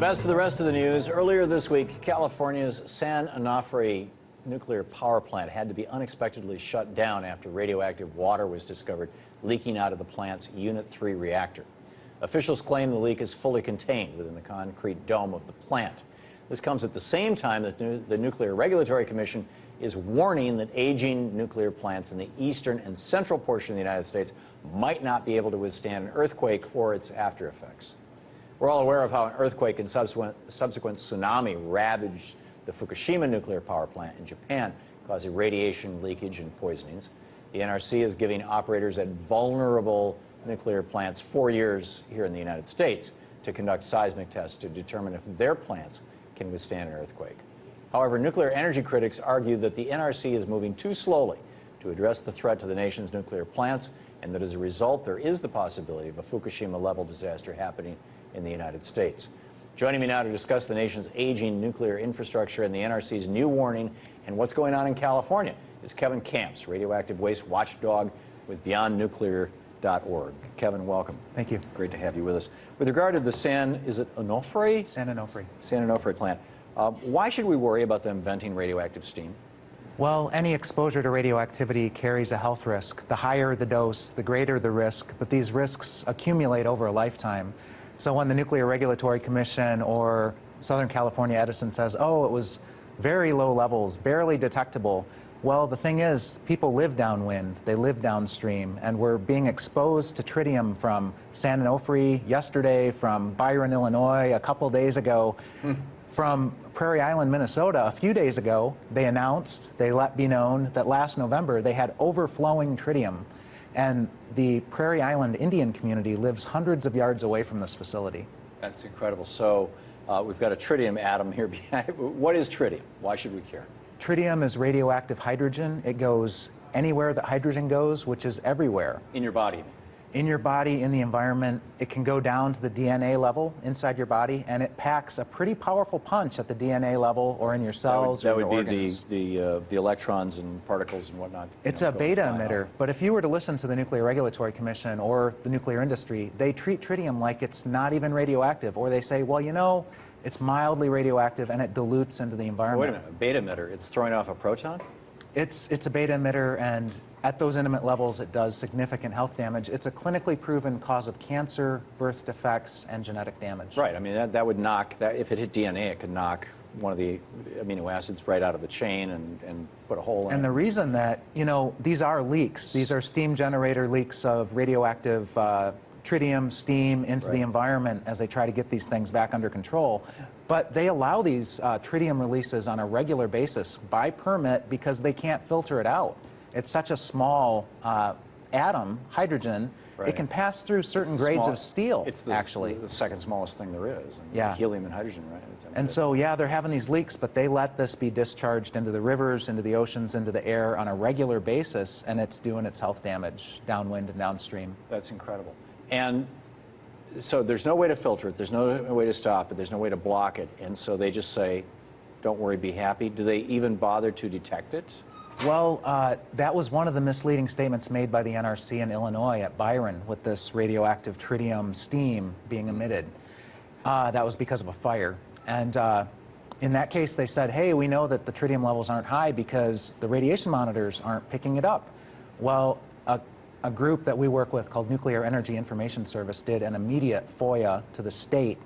best of the rest of the news. Earlier this week, California's San Onofre nuclear power plant had to be unexpectedly shut down after radioactive water was discovered leaking out of the plant's Unit 3 reactor. Officials claim the leak is fully contained within the concrete dome of the plant. This comes at the same time that the Nuclear Regulatory Commission is warning that aging nuclear plants in the eastern and central portion of the United States might not be able to withstand an earthquake or its after effects. We're all aware of how an earthquake and subsequent tsunami ravaged the Fukushima nuclear power plant in Japan, causing radiation leakage and poisonings. The NRC is giving operators at vulnerable nuclear plants 4 years here in the United States to conduct seismic tests to determine if their plants can withstand an earthquake. However, nuclear energy critics argue that the NRC is moving too slowly to address the threat to the nation's nuclear plants, and that as a result, there is the possibility of a Fukushima-level disaster happening in the United States. Joining me now to discuss the nation's aging nuclear infrastructure and the NRC's new warning and what's going on in California is Kevin Camps, radioactive waste watchdog with BeyondNuclear.org. Kevin, welcome. Thank you. Great to have you with us. With regard to the San Onofre? San Onofre. San Onofre plant. Why should we worry about them venting radioactive steam? Well, any exposure to radioactivity carries a health risk. The higher the dose, the greater the risk, but these risks accumulate over a lifetime. So when the Nuclear Regulatory Commission or Southern California Edison says, oh, it was very low levels, barely detectable, well, the thing is, people live downwind, they live downstream, and we're being exposed to tritium from San Onofre yesterday, from Byron, Illinois, a couple days ago. From Prairie Island, Minnesota, a few days ago, they announced, they let be known that last November they had overflowing tritium. And the Prairie Island Indian community lives hundreds of yards away from this facility. That's incredible. So we've got a tritium atom here behind. What is tritium? Why should we care? Tritium is radioactive hydrogen. It goes anywhere that hydrogen goes, which is everywhere. In your body? In your body, in the environment. It can go down to the DNA level inside your body, and it packs a pretty powerful punch at the DNA level or in your cells or your organs. That would be the electrons and particles and whatnot. It's a beta emitter, but if you were to listen to the Nuclear Regulatory Commission or the nuclear industry, they treat tritium like it's not even radioactive, or they say, well, you know, it's mildly radioactive and it dilutes into the environment. Wait a minute, a beta emitter, it's throwing off a proton? It's a beta emitter, and at those intimate levels, it does significant health damage. It's a clinically proven cause of cancer, birth defects, and genetic damage. Right. I mean, that would knock, if it hit DNA, it could knock one of the amino acids right out of the chain and put a hole in it. And the reason that, you know, these are leaks. These are steam generator leaks of radioactive tritium, steam into the environment as they try to get these things back under control. But they allow these tritium releases on a regular basis by permit because they can't filter it out. It's such a small atom, hydrogen, it can pass through certain grades of steel, it's actually. the second smallest thing there is. I mean, helium and hydrogen, right? And so, yeah, they're having these leaks, but they let this be discharged into the rivers, into the oceans, into the air on a regular basis, and it's doing its health damage downwind and downstream. That's incredible. And so there's no way to filter it, there's no way to stop it, there's no way to block it, and so they just say, don't worry, be happy. Do they even bother to detect it? Well, that was one of the misleading statements made by the NRC in Illinois at Byron with this radioactive tritium steam being emitted. That was because of a fire. And in that case, they said, hey, we know that the tritium levels aren't high because the radiation monitors aren't picking it up. Well, a group that we work with called Nuclear Energy Information Service did an immediate FOIA to the state,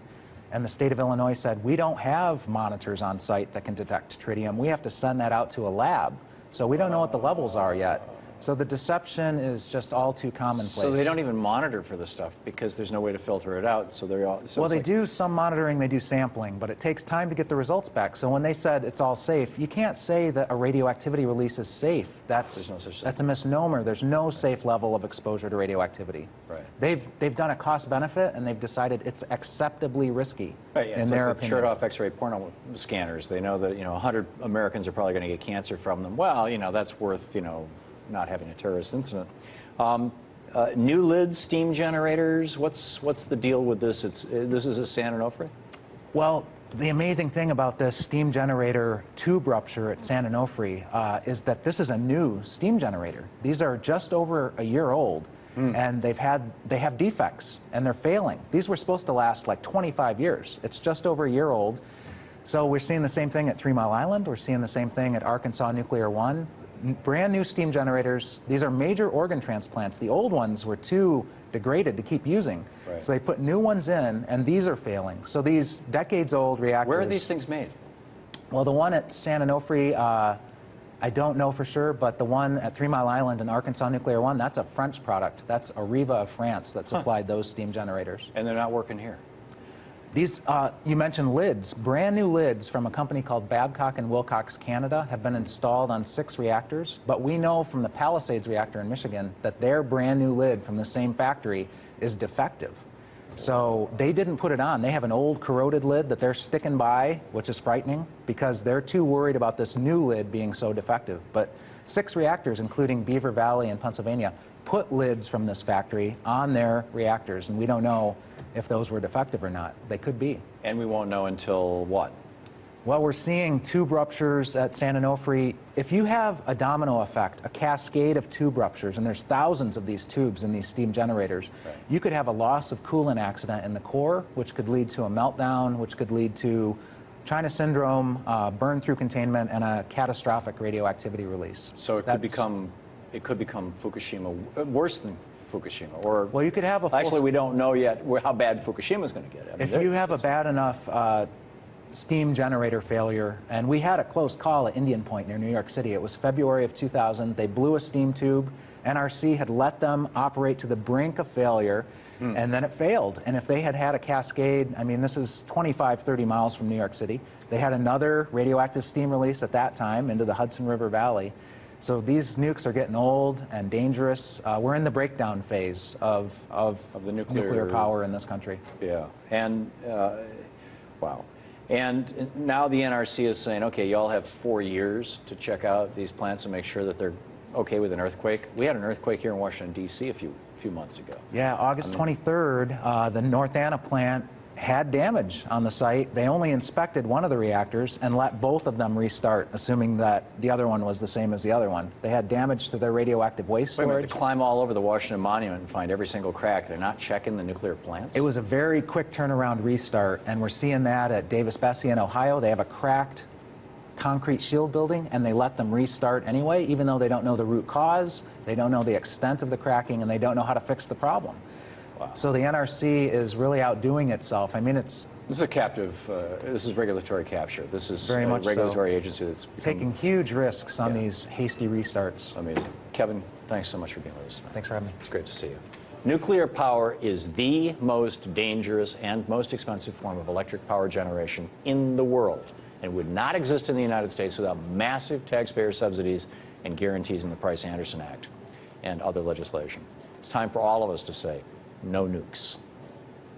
and the state of Illinois said, we don't have monitors on site that can detect tritium. We have to send that out to a lab. So we don't know what the levels are yet. So the deception is just all too commonplace. So they don't even monitor for this stuff because there's no way to filter it out. So they're all. So well, they do some monitoring, they do sampling, but it takes time to get the results back. So when they said it's all safe, you can't say that a radioactivity release is safe. That's a misnomer. There's no safe level of exposure to radioactivity. Right. They've done a cost benefit, and they've decided it's acceptably risky. Right, yeah, in their opinion. Shirt off X-ray porno scanners. They know that 100 Americans are probably going to get cancer from them. Well, that's worth not having a terrorist incident. New lid steam generators, what's the deal with this? This is a San Onofre? Well, the amazing thing about this steam generator tube rupture at San Onofre is that this is a new steam generator. These are just over a year old. and they have defects, and they're failing. These were supposed to last like 25 years. It's just over a year old. So we're seeing the same thing at 3 Mile Island. We're seeing the same thing at Arkansas Nuclear 1. Brand new steam generators. These are major organ transplants. The old ones were too degraded to keep using. Right. So they put new ones in, and these are failing. So these decades-old reactors... Where are these things made? Well, the one at San Onofre, I don't know for sure, but the one at 3 Mile Island and Arkansas Nuclear 1, that's a French product. That's Areva of France that supplied those steam generators. And they're not working here? These, you mentioned lids. Brand new lids from a company called Babcock and Wilcox Canada have been installed on 6 reactors, but we know from the Palisades reactor in Michigan that their brand new lid from the same factory is defective. So they didn't put it on. They have an old corroded lid that they're sticking by, which is frightening because they're too worried about this new lid being so defective. But 6 reactors, including Beaver Valley in Pennsylvania, put lids from this factory on their reactors, and we don't know if those were defective or not. They could be. And we won't know until what? Well, we're seeing tube ruptures at San Onofre. If you have a domino effect, a cascade of tube ruptures, and there's thousands of these tubes in these steam generators, right, you could have a loss of coolant accident in the core, which could lead to a meltdown, which could lead to China syndrome, burn through containment, and a catastrophic radioactivity release. So it could become Fukushima, worse than Fukushima, or well, you could have a actually we don't know yet how bad Fukushima is going to get. I mean, if you have a bad enough steam generator failure, and we had a close call at Indian Point near New York City. It was February of 2000. They blew a steam tube. NRC had let them operate to the brink of failure, and then it failed. And if they had had a cascade, I mean, this is 25, 30 miles from New York City. They had another radioactive steam release at that time into the Hudson River Valley. So these nukes are getting old and dangerous. We're in the breakdown phase of the nuclear power in this country. Yeah, and wow. And now the NRC is saying, okay, you all have 4 years to check out these plants and make sure that they're okay with an earthquake. We had an earthquake here in Washington, D.C. a few months ago. Yeah, August 23rd, the North Anna plant had damage on the site. They only inspected one of the reactors and let both of them restart, assuming that the other one was the same as the other one. They had damage to their radioactive waste storage. Wait a minute, to climb all over the Washington Monument and find every single crack. They're not checking the nuclear plants? It was a very quick turnaround restart, and we're seeing that at Davis-Besse in Ohio. They have a cracked concrete shield building, and they let them restart anyway, even though they don't know the root cause, they don't know the extent of the cracking, and they don't know how to fix the problem. Wow. So the NRC is really outdoing itself. I mean, this is a captive, this is regulatory capture. This is very much a regulatory agency that's taking huge risks on these hasty restarts. Amazing. Kevin, thanks so much for being with us. Thanks for having me. It's great to see you. Nuclear power is the most dangerous and most expensive form of electric power generation in the world, and would not exist in the United States without massive taxpayer subsidies and guarantees in the Price-Anderson Act and other legislation. It's time for all of us to say, no nukes.